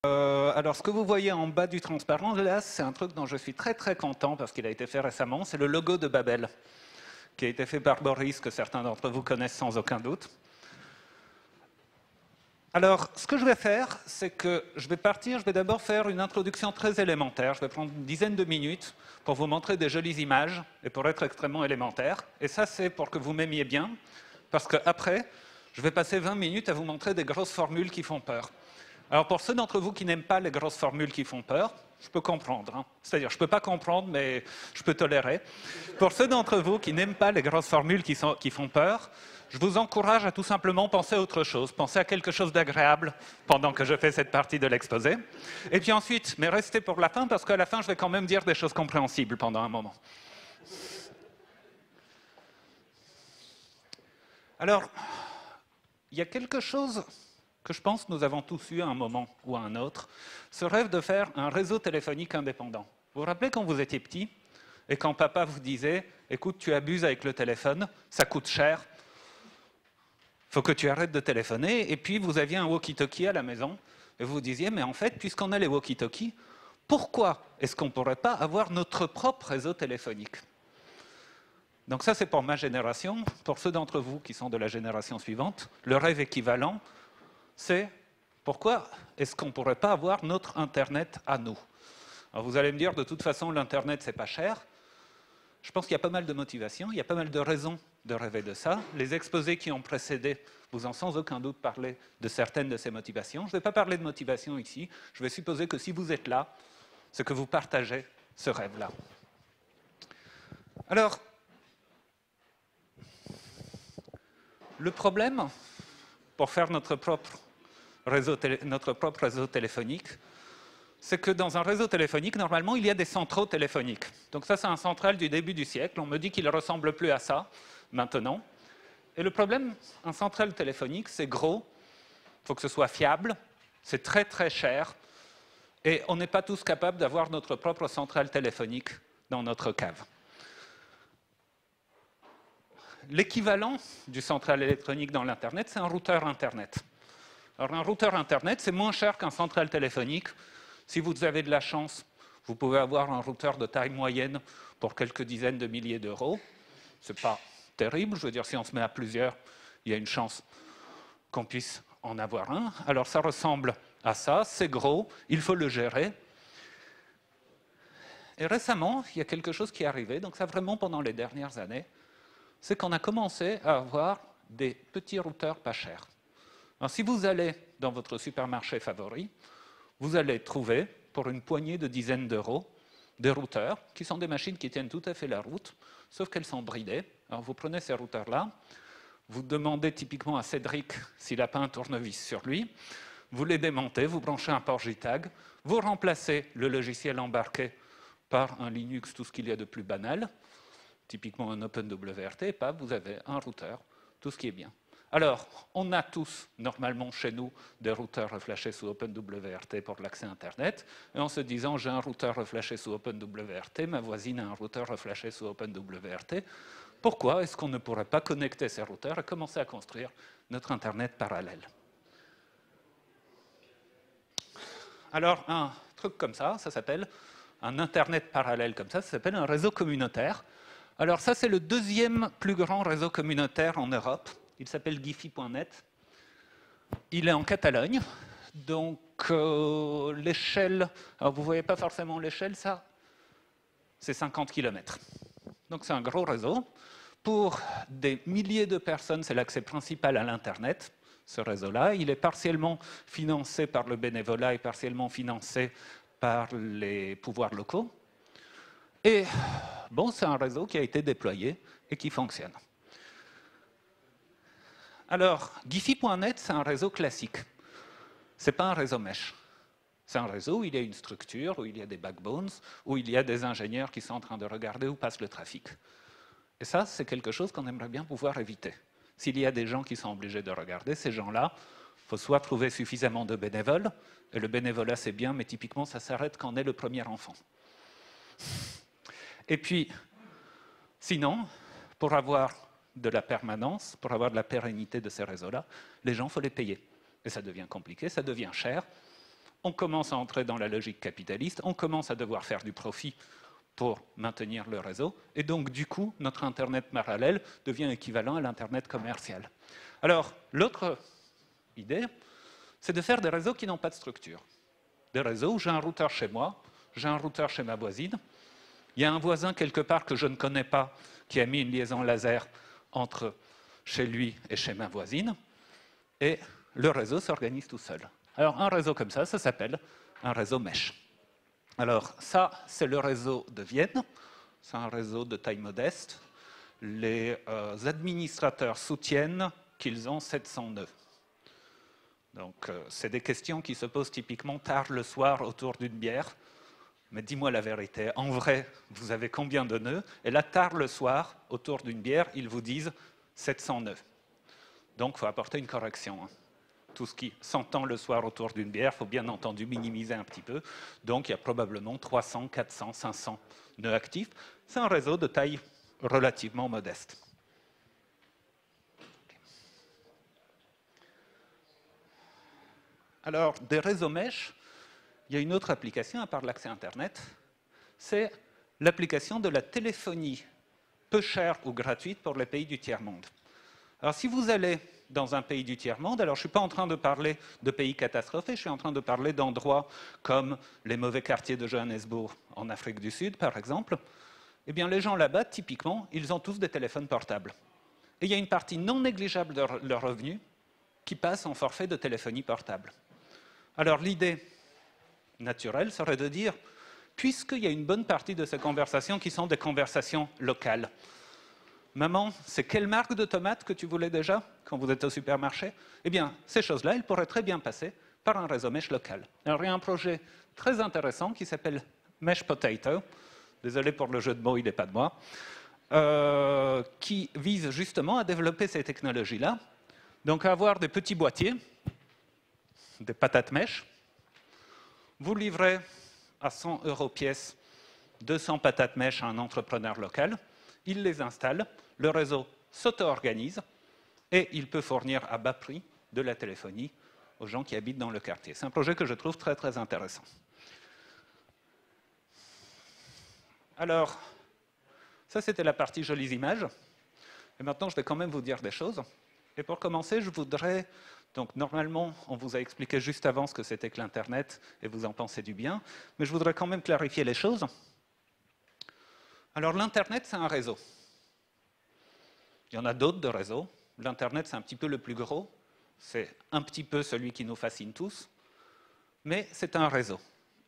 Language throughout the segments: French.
Alors, ce que vous voyez en bas du transparent, là, c'est un truc dont je suis très très content parce qu'il a été fait récemment. C'est le logo de Babel, qui a été fait par Boris, que certains d'entre vous connaissent sans aucun doute. Alors, ce que je vais faire, c'est que je vais d'abord faire une introduction très élémentaire. Je vais prendre une dizaine de minutes pour vous montrer des jolies images et pour être extrêmement élémentaire. Et ça, c'est pour que vous m'aimiez bien, parce qu'après, je vais passer 20 minutes à vous montrer des grosses formules qui font peur. Alors, pour ceux d'entre vous qui n'aiment pas les grosses formules qui font peur, je peux comprendre. Hein. C'est-à-dire, je ne peux pas comprendre, mais je peux tolérer. Pour ceux d'entre vous qui n'aiment pas les grosses formules qui font peur, je vous encourage à tout simplement penser à autre chose. Penser à quelque chose d'agréable pendant que je fais cette partie de l'exposé. Et puis ensuite, mais restez pour la fin, parce qu'à la fin, je vais quand même dire des choses compréhensibles pendant un moment. Alors, il y a quelque chose que je pense que nous avons tous eu à un moment ou à un autre, ce rêve de faire un réseau téléphonique indépendant. Vous vous rappelez quand vous étiez petit et quand papa vous disait « Écoute, tu abuses avec le téléphone, ça coûte cher, il faut que tu arrêtes de téléphoner » et puis vous aviez un walkie-talkie à la maison et vous vous disiez « Mais en fait, puisqu'on a les walkie-talkies, pourquoi est-ce qu'on ne pourrait pas avoir notre propre réseau téléphonique ?» Donc ça, c'est pour ma génération. Pour ceux d'entre vous qui sont de la génération suivante, le rêve équivalent, c'est pourquoi est-ce qu'on ne pourrait pas avoir notre Internet à nous? Alors vous allez me dire, de toute façon, l'Internet, c'est pas cher. Je pense qu'il y a pas mal de motivations, il y a pas mal de raisons de rêver de ça. Les exposés qui ont précédé vous ont sans aucun doute parlé de certaines de ces motivations. Je ne vais pas parler de motivation ici. Je vais supposer que si vous êtes là, c'est que vous partagez ce rêve-là. Alors, le problème, pour faire notre propre réseau téléphonique, c'est que dans un réseau téléphonique, normalement, il y a des centraux téléphoniques. Donc ça, c'est un central du début du siècle. On me dit qu'il ne ressemble plus à ça, maintenant. Et le problème, un central téléphonique, c'est gros, il faut que ce soit fiable, c'est très très cher, et on n'est pas tous capables d'avoir notre propre centrale téléphonique dans notre cave. L'équivalent du central électronique dans l'Internet, c'est un routeur Internet. Alors un routeur Internet, c'est moins cher qu'un central téléphonique. Si vous avez de la chance, vous pouvez avoir un routeur de taille moyenne pour quelques dizaines de milliers d'euros. Ce n'est pas terrible, je veux dire, si on se met à plusieurs, il y a une chance qu'on puisse en avoir un. Alors ça ressemble à ça, c'est gros, il faut le gérer. Et récemment, il y a quelque chose qui est arrivé, donc ça vraiment pendant les dernières années, c'est qu'on a commencé à avoir des petits routeurs pas chers. Alors, si vous allez dans votre supermarché favori, vous allez trouver, pour une poignée de dizaines d'euros, des routeurs qui sont des machines qui tiennent tout à fait la route, sauf qu'elles sont bridées. Alors, vous prenez ces routeurs-là, vous demandez typiquement à Cédric s'il n'a pas un tournevis sur lui, vous les démontez, vous branchez un port JTAG, vous remplacez le logiciel embarqué par un Linux, tout ce qu'il y a de plus banal, typiquement un OpenWRT, et paf, vous avez un routeur, tout ce qui est bien. Alors, on a tous, normalement, chez nous, des routeurs reflashés sous OpenWRT pour l'accès Internet. Et en se disant, j'ai un routeur reflashé sous OpenWRT, ma voisine a un routeur reflashé sous OpenWRT. Pourquoi est-ce qu'on ne pourrait pas connecter ces routeurs et commencer à construire notre Internet parallèle? Alors, un truc comme ça s'appelle un Internet parallèle comme ça s'appelle un réseau communautaire. Alors ça, c'est le deuxième plus grand réseau communautaire en Europe. Il s'appelle Guifi.net. Il est en Catalogne. Donc l'échelle, alors vous ne voyez pas forcément l'échelle, ça, c'est 50 km. Donc c'est un gros réseau. Pour des milliers de personnes, c'est l'accès principal à l'Internet, ce réseau-là. Il est partiellement financé par le bénévolat et partiellement financé par les pouvoirs locaux. Et bon, c'est un réseau qui a été déployé et qui fonctionne. Alors, Guifi.net, c'est un réseau classique. Ce n'est pas un réseau mesh. C'est un réseau où il y a une structure, où il y a des backbones, où il y a des ingénieurs qui sont en train de regarder où passe le trafic. Et ça, c'est quelque chose qu'on aimerait bien pouvoir éviter. S'il y a des gens qui sont obligés de regarder, ces gens-là, il faut soit trouver suffisamment de bénévoles, et le bénévolat c'est bien, mais typiquement ça s'arrête quand on est le premier enfant. Et puis, sinon, pour avoir de la permanence, pour avoir de la pérennité de ces réseaux-là, les gens, il faut les payer. Et ça devient compliqué, ça devient cher. on commence à entrer dans la logique capitaliste, on commence à devoir faire du profit pour maintenir le réseau, et donc du coup, notre Internet parallèle devient équivalent à l'Internet commercial. Alors, l'autre idée, c'est de faire des réseaux qui n'ont pas de structure. Des réseaux où j'ai un routeur chez moi, j'ai un routeur chez ma voisine, il y a un voisin quelque part que je ne connais pas qui a mis une liaison laser entre chez lui et chez ma voisine, et le réseau s'organise tout seul. Alors, un réseau comme ça s'appelle un réseau mesh. Alors, ça, c'est le réseau de Vienne. C'est un réseau de taille modeste. Les administrateurs soutiennent qu'ils ont 700 nœuds. Donc, c'est des questions qui se posent typiquement tard le soir autour d'une bière. Mais dis-moi la vérité, en vrai, vous avez combien de nœuds? Et là, tard le soir, autour d'une bière, ils vous disent 700 nœuds. Donc, il faut apporter une correction. Tout ce qui s'entend le soir autour d'une bière, il faut bien entendu minimiser un petit peu. Donc, il y a probablement 300, 400, 500 nœuds actifs. C'est un réseau de taille relativement modeste. Alors, des réseaux mesh, il y a une autre application à part l'accès Internet, c'est l'application de la téléphonie peu chère ou gratuite pour les pays du tiers-monde. Alors, si vous allez dans un pays du tiers-monde, alors je ne suis pas en train de parler de pays catastrophés, je suis en train de parler d'endroits comme les mauvais quartiers de Johannesburg en Afrique du Sud, par exemple, eh bien, les gens là-bas, typiquement, ils ont tous des téléphones portables. Et il y a une partie non négligeable de leurs revenus qui passe en forfait de téléphonie portable. Alors, l'idée naturelle serait de dire, puisqu'il y a une bonne partie de ces conversations qui sont des conversations locales, maman, c'est quelle marque de tomates que tu voulais déjà quand vous êtes au supermarché? Eh bien, ces choses-là, elles pourraient très bien passer par un réseau mesh local. Alors, il y a un projet très intéressant qui s'appelle Mesh Potato. Désolé pour le jeu de mots, il n'est pas de moi. Qui vise justement à développer ces technologies-là. Donc, à avoir des petits boîtiers, des patates mesh. Vous livrez à 100 € pièce 200 patates mesh à un entrepreneur local. Il les installe, le réseau s'auto-organise et il peut fournir à bas prix de la téléphonie aux gens qui habitent dans le quartier. C'est un projet que je trouve très, très intéressant. Alors, ça, c'était la partie jolies images. Et maintenant, je vais quand même vous dire des choses. Et pour commencer, je voudrais... Donc, normalement, on vous a expliqué juste avant ce que c'était que l'Internet, et vous en pensez du bien. Mais je voudrais quand même clarifier les choses. Alors, l'Internet, c'est un réseau. Il y en a d'autres de réseaux. L'Internet, c'est un petit peu le plus gros. C'est un petit peu celui qui nous fascine tous. Mais c'est un réseau.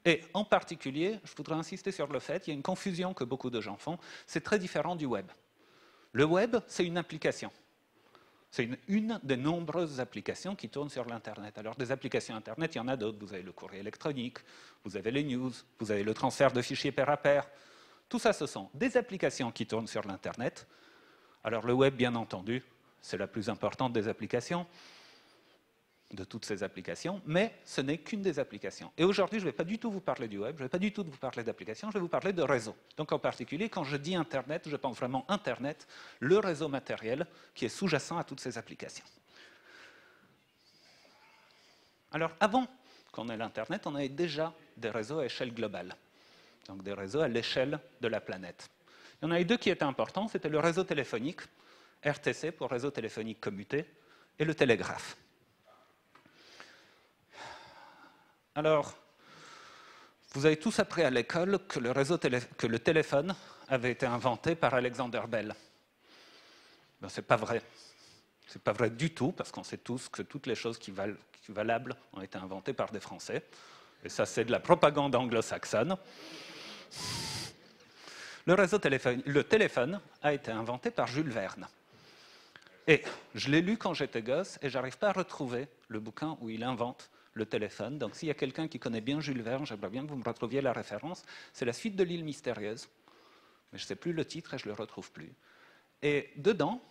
Et en particulier, je voudrais insister sur le fait, il y a une confusion que beaucoup de gens font, c'est très différent du web. Le web, c'est une application. C'est une des nombreuses applications qui tournent sur l'Internet. Alors, des applications Internet, il y en a d'autres. Vous avez le courrier électronique, vous avez les news, vous avez le transfert de fichiers pair à pair. Tout ça, ce sont des applications qui tournent sur l'Internet. Alors, le web, bien entendu, c'est la plus importante des applications, de toutes ces applications, mais ce n'est qu'une des applications. Et aujourd'hui, je ne vais pas du tout vous parler du web, je ne vais pas du tout vous parler d'applications, je vais vous parler de réseau. Donc en particulier, quand je dis Internet, je pense vraiment Internet, le réseau matériel qui est sous-jacent à toutes ces applications. Alors avant qu'on ait l'Internet, on avait déjà des réseaux à échelle globale, donc des réseaux à l'échelle de la planète. Il y en a eu deux qui étaient importants, c'était le réseau téléphonique, RTC pour réseau téléphonique commuté, et le télégraphe. Alors, vous avez tous appris à l'école que le téléphone avait été inventé par Alexander Bell. Ben, ce n'est pas vrai. Ce n'est pas vrai du tout, parce qu'on sait tous que toutes les choses qui valables ont été inventées par des Français. Et ça, c'est de la propagande anglo-saxonne. Le téléphone a été inventé par Jules Verne. Et je l'ai lu quand j'étais gosse, et je n'arrive pas à retrouver le bouquin où il invente le téléphone. Donc s'il y a quelqu'un qui connaît bien Jules Verne, j'aimerais bien que vous me retrouviez la référence. C'est La Suite de l'île mystérieuse. Mais je ne sais plus le titre et je ne le retrouve plus. Et dedans,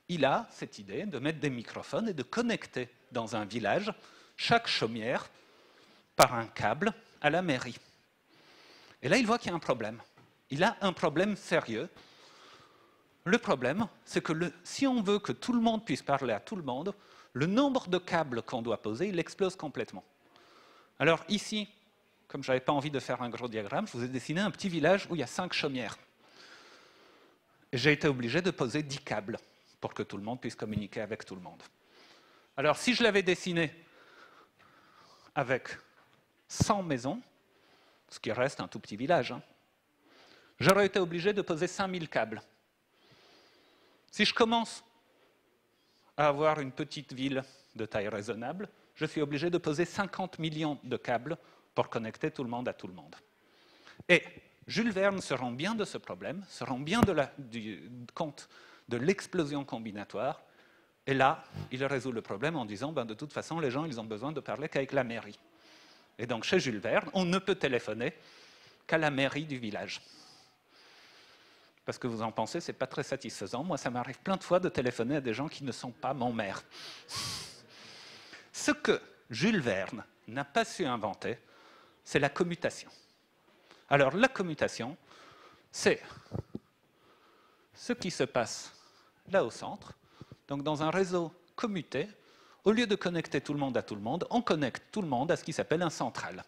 il a cette idée de mettre des microphones et de connecter dans un village chaque chaumière par un câble à la mairie. Et là, il voit qu'il y a un problème. Il a un problème sérieux. Le problème, c'est que si on veut que tout le monde puisse parler à tout le monde, le nombre de câbles qu'on doit poser, il explose complètement. Alors ici, comme je n'avais pas envie de faire un gros diagramme, je vous ai dessiné un petit village où il y a 5 chaumières. Et j'ai été obligé de poser 10 câbles pour que tout le monde puisse communiquer avec tout le monde. Alors si je l'avais dessiné avec 100 maisons, ce qui reste un tout petit village, hein, j'aurais été obligé de poser 5000 câbles. Si je commence à avoir une petite ville de taille raisonnable, je suis obligé de poser 50 millions de câbles pour connecter tout le monde à tout le monde. Et Jules Verne se rend bien de ce problème, se rend bien compte de l'explosion combinatoire, et là, il résout le problème en disant de toute façon, les gens ils ont besoin de parler qu'avec la mairie. Et donc, chez Jules Verne, on ne peut téléphoner qu'à la mairie du village. Parce que vous en pensez, ce n'est pas très satisfaisant. Moi, ça m'arrive plein de fois de téléphoner à des gens qui ne sont pas mon maire. Ce que Jules Verne n'a pas su inventer, c'est la commutation. Alors, la commutation, c'est ce qui se passe là au centre. Donc, dans un réseau commuté, au lieu de connecter tout le monde à tout le monde, on connecte tout le monde à ce qui s'appelle un central.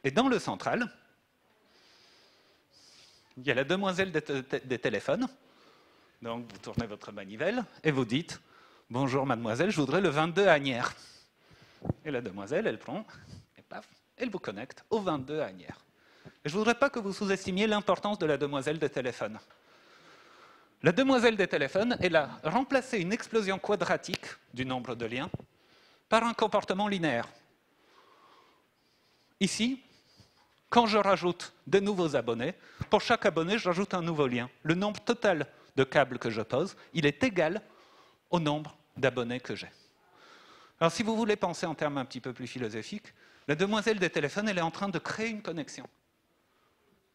Et dans le central, il y a la demoiselle des téléphones. Donc, vous tournez votre manivelle et vous dites « Bonjour, mademoiselle, je voudrais le 22 Asnières ». Et la demoiselle, elle prend et paf, elle vous connecte au 22 Asnières. Et je ne voudrais pas que vous sous-estimiez l'importance de la demoiselle des téléphones. La demoiselle des téléphones, elle a remplacé une explosion quadratique du nombre de liens par un comportement linéaire. Ici, quand je rajoute de nouveaux abonnés, pour chaque abonné, je rajoute un nouveau lien. Le nombre total de câbles que je pose, il est égal au nombre d'abonnés que j'ai. Alors, si vous voulez penser en termes un petit peu plus philosophiques, la demoiselle des téléphones, elle est en train de créer une connexion.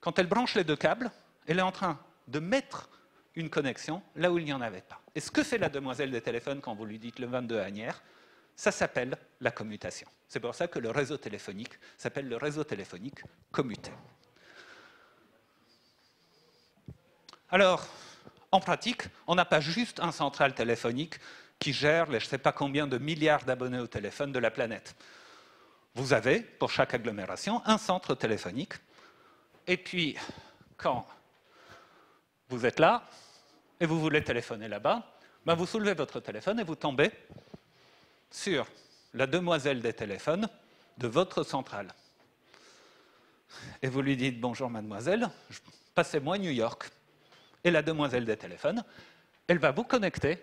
Quand elle branche les deux câbles, elle est en train de mettre une connexion là où il n'y en avait pas. Et ce que fait la demoiselle des téléphones quand vous lui dites le 22 Asnières, ça s'appelle la commutation. C'est pour ça que le réseau téléphonique s'appelle le réseau téléphonique commuté. Alors, en pratique, on n'a pas juste un central téléphonique qui gère les je ne sais pas combien de milliards d'abonnés au téléphone de la planète. Vous avez, pour chaque agglomération, un centre téléphonique. Et puis, quand vous êtes là et vous voulez téléphoner là-bas, vous soulevez votre téléphone et vous tombez sur la demoiselle des téléphones de votre centrale. Et vous lui dites « Bonjour mademoiselle, passez-moi New York ». Et la demoiselle des téléphones, elle va vous connecter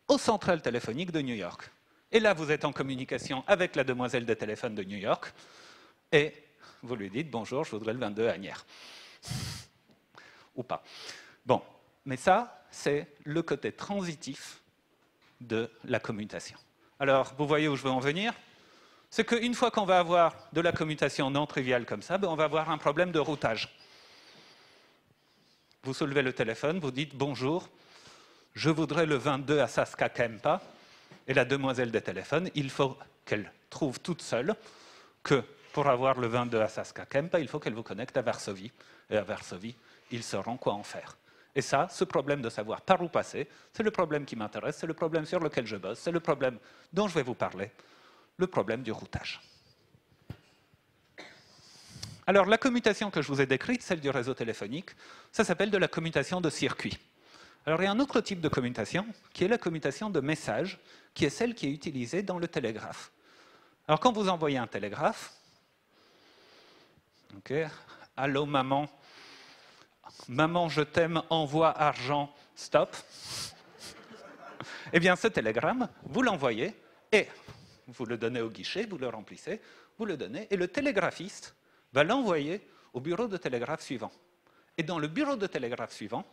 au central téléphonique de New York. Et là, vous êtes en communication avec la demoiselle des téléphones de New York et vous lui dites « Bonjour, je voudrais le 22 Asnières ». Ou pas. Bon, mais ça, c'est le côté transitif de la commutation. Alors, vous voyez où je veux en venir? C'est qu'une fois qu'on va avoir de la commutation non triviale comme ça, on va avoir un problème de routage. Vous soulevez le téléphone, vous dites « Bonjour, je voudrais le 22 à Saskakempa ». Et la demoiselle des téléphones, il faut qu'elle trouve toute seule que pour avoir le 22 à Saskakempa, il faut qu'elle vous connecte à Varsovie. Et à Varsovie, ils sauront quoi en faire. Et ça, ce problème de savoir par où passer, c'est le problème qui m'intéresse, c'est le problème sur lequel je bosse, c'est le problème dont je vais vous parler, le problème du routage. Alors, la commutation que je vous ai décrite, celle du réseau téléphonique, ça s'appelle de la commutation de circuit. Alors, il y a un autre type de commutation, qui est la commutation de messages, qui est celle qui est utilisée dans le télégraphe. Alors, quand vous envoyez un télégraphe, allô maman, maman je t'aime, envoie argent, stop. Eh bien, ce télégramme, vous l'envoyez et vous le donnez au guichet, vous le remplissez, vous le donnez, et le télégraphiste va l'envoyer au bureau de télégraphe suivant. Et dans le bureau de télégraphe suivant,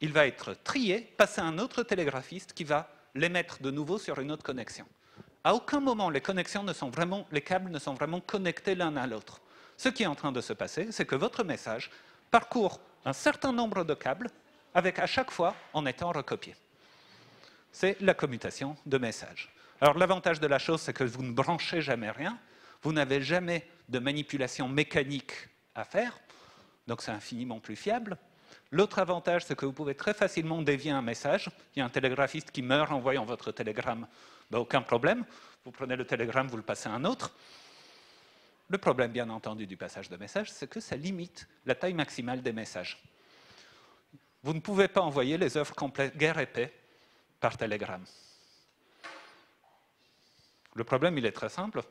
il va être trié, passé à un autre télégraphiste qui va les mettre de nouveau sur une autre connexion. À aucun moment, les câbles ne sont vraiment connectés l'un à l'autre. Ce qui est en train de se passer, c'est que votre message parcourt un certain nombre de câbles, avec à chaque fois en étant recopié. C'est la commutation de messages. Alors l'avantage de la chose, c'est que vous ne branchez jamais rien, vous n'avez jamais de manipulation mécanique à faire, donc c'est infiniment plus fiable. L'autre avantage, c'est que vous pouvez très facilement dévier un message. Il y a un télégraphiste qui meurt en voyant votre télégramme, aucun problème. Vous prenez le télégramme, vous le passez à un autre. Le problème, bien entendu, du passage de messages, c'est que ça limite la taille maximale des messages. Vous ne pouvez pas envoyer les œuvres complètes guerre et paix par télégramme. Le problème, il est très simple,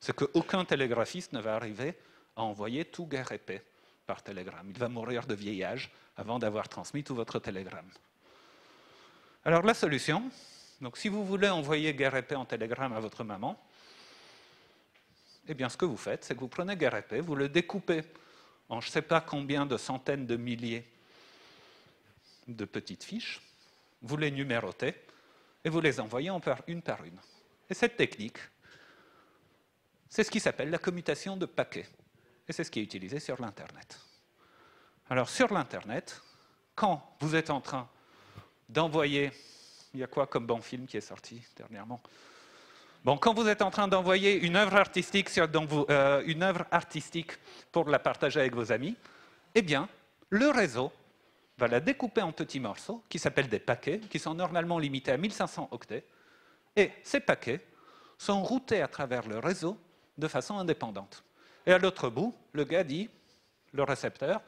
c'est qu'aucun télégraphiste ne va arriver à envoyer tout guerre et paix par télégramme. Il va mourir de vieillage avant d'avoir transmis tout votre télégramme. Alors la solution, donc si vous voulez envoyer guerre et paix en télégramme à votre maman, eh bien ce que vous faites, c'est que vous prenez guerre et paix, vous le découpez en je ne sais pas combien de centaines de milliers de petites fiches, vous les numérotez et vous les envoyez une par une. Et cette technique, c'est ce qui s'appelle la commutation de paquets. Et c'est ce qui est utilisé sur l'Internet. Alors sur l'Internet, quand vous êtes en train d'envoyer, il y a quoi comme bon film qui est sorti dernièrement? Bon, quand vous êtes en train d'envoyer une œuvre artistique, pour la partager avec vos amis, eh bien, le réseau va la découper en petits morceaux qui s'appellent des paquets, qui sont normalement limités à 1500 octets. Et ces paquets sont routés à travers le réseau de façon indépendante. Et à l'autre bout, le gars dit, le récepteur,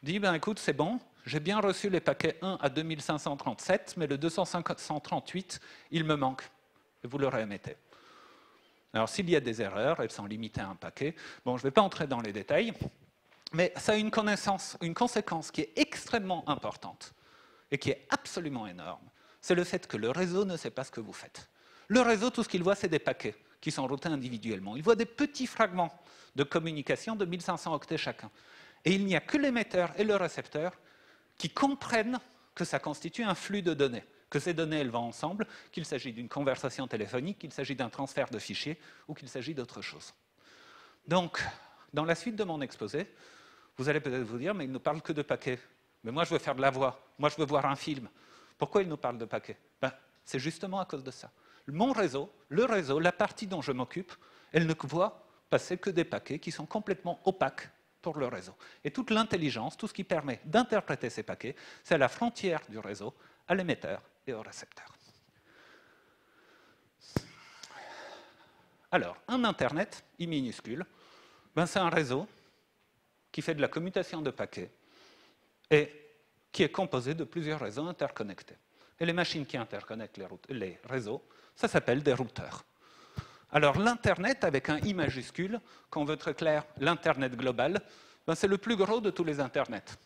dit, ben écoute, c'est bon, j'ai bien reçu les paquets 1 à 2537, mais le 238, il me manque. Et vous le réémettez. Alors s'il y a des erreurs, elles sont limitées à un paquet. Bon, je ne vais pas entrer dans les détails, mais ça a une conséquence qui est extrêmement importante et qui est absolument énorme. C'est le fait que le réseau ne sait pas ce que vous faites. Le réseau, tout ce qu'il voit, c'est des paquets qui sont routés individuellement. Il voit des petits fragments de communication de 1500 octets chacun. Et il n'y a que l'émetteur et le récepteur qui comprennent que ça constitue un flux de données, que ces données, elles vont ensemble, qu'il s'agit d'une conversation téléphonique, qu'il s'agit d'un transfert de fichiers ou qu'il s'agit d'autre chose. Donc, dans la suite de mon exposé, vous allez peut-être vous dire, mais il ne nous parle que de paquets. Mais moi, je veux faire de la voix. Moi, je veux voir un film. Pourquoi il nous parle de paquets? Ben, c'est justement à cause de ça. Mon réseau, le réseau, la partie dont je m'occupe, elle ne voit passer que des paquets qui sont complètement opaques pour le réseau. Et toute l'intelligence, tout ce qui permet d'interpréter ces paquets, c'est à la frontière du réseau, à l'émetteur et au récepteur. Alors, un Internet, I minuscule, ben c'est un réseau qui fait de la commutation de paquets et qui est composé de plusieurs réseaux interconnectés. Et les machines qui interconnectent les réseaux, ça s'appelle des routeurs. Alors l'Internet, avec un I majuscule, qu'on veut très clair, l'Internet global, ben c'est le plus gros de tous les Internets.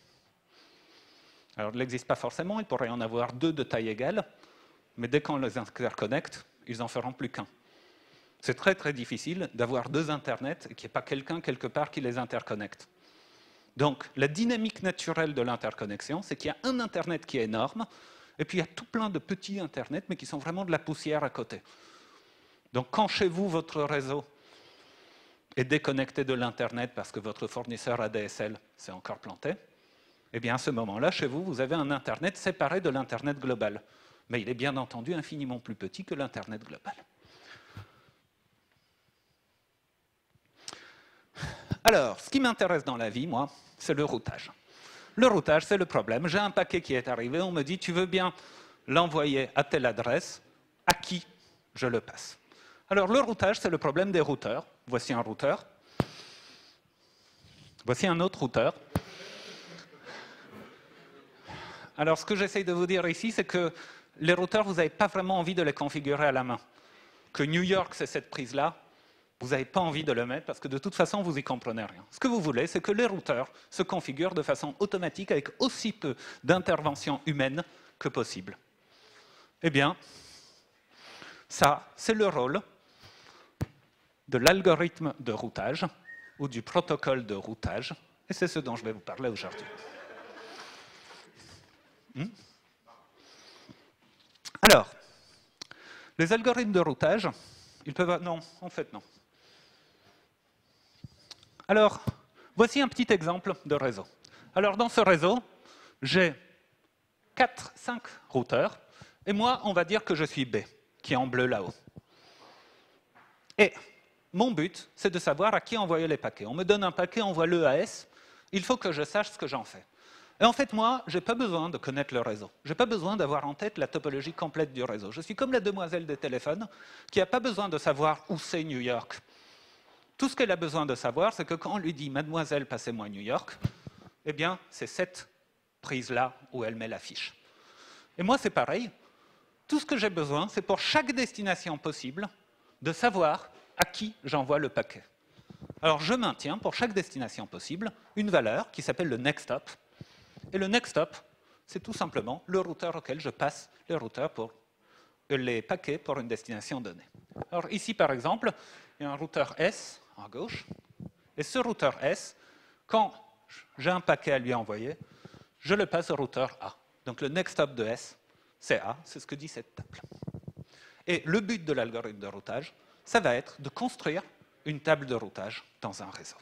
Alors il n'existe pas forcément, il pourrait y en avoir deux de taille égale, mais dès qu'on les interconnecte, ils n'en feront plus qu'un. C'est très très difficile d'avoir deux Internets et qu'il n'y ait pas quelqu'un quelque part qui les interconnecte. Donc la dynamique naturelle de l'interconnexion, c'est qu'il y a un Internet qui est énorme, et puis il y a tout plein de petits Internets, mais qui sont vraiment de la poussière à côté. Donc quand chez vous, votre réseau est déconnecté de l'Internet parce que votre fournisseur ADSL s'est encore planté, eh bien à ce moment-là, chez vous, vous avez un Internet séparé de l'Internet global. Mais il est bien entendu infiniment plus petit que l'Internet global. Alors, ce qui m'intéresse dans la vie, moi, c'est le routage. Le routage, c'est le problème. J'ai un paquet qui est arrivé, on me dit, tu veux bien l'envoyer à telle adresse, à qui je le passe? Alors, le routage, c'est le problème des routeurs. Voici un routeur. Voici un autre routeur. Alors, ce que j'essaye de vous dire ici, c'est que les routeurs, vous n'avez pas vraiment envie de les configurer à la main. Que New York, c'est cette prise-là, vous n'avez pas envie de le mettre parce que de toute façon, vous n'y comprenez rien. Ce que vous voulez, c'est que les routeurs se configurent de façon automatique avec aussi peu d'intervention humaine que possible. Eh bien, ça, c'est le rôle de l'algorithme de routage ou du protocole de routage, et c'est ce dont je vais vous parler aujourd'hui. Alors, les algorithmes de routage, ils peuvent... Non, en fait, non. Alors, voici un petit exemple de réseau. Alors, dans ce réseau, j'ai 5 routeurs, et moi, on va dire que je suis B, qui est en bleu là-haut. Et mon but, c'est de savoir à qui envoyer les paquets. On me donne un paquet, envoie-le à S, il faut que je sache ce que j'en fais. Et en fait, moi, je n'ai pas besoin de connaître le réseau. Je n'ai pas besoin d'avoir en tête la topologie complète du réseau. Je suis comme la demoiselle des téléphones, qui n'a pas besoin de savoir où c'est New York. Tout ce qu'elle a besoin de savoir, c'est que quand on lui dit « Mademoiselle, passez-moi à New York », eh bien, c'est cette prise-là où elle met la fiche. Et moi, c'est pareil. Tout ce que j'ai besoin, c'est pour chaque destination possible, de savoir à qui j'envoie le paquet. Alors, je maintiens, pour chaque destination possible, une valeur qui s'appelle le next stop. Et le next stop, c'est tout simplement le routeur auquel je passe les routeurs pour les paquets pour une destination donnée. Alors ici, par exemple, il y a un routeur S à gauche. Et ce routeur S, quand j'ai un paquet à lui envoyer, je le passe au routeur A. Donc le next stop de S, c'est A, c'est ce que dit cette table. Et le but de l'algorithme de routage, ça va être de construire une table de routage dans un réseau.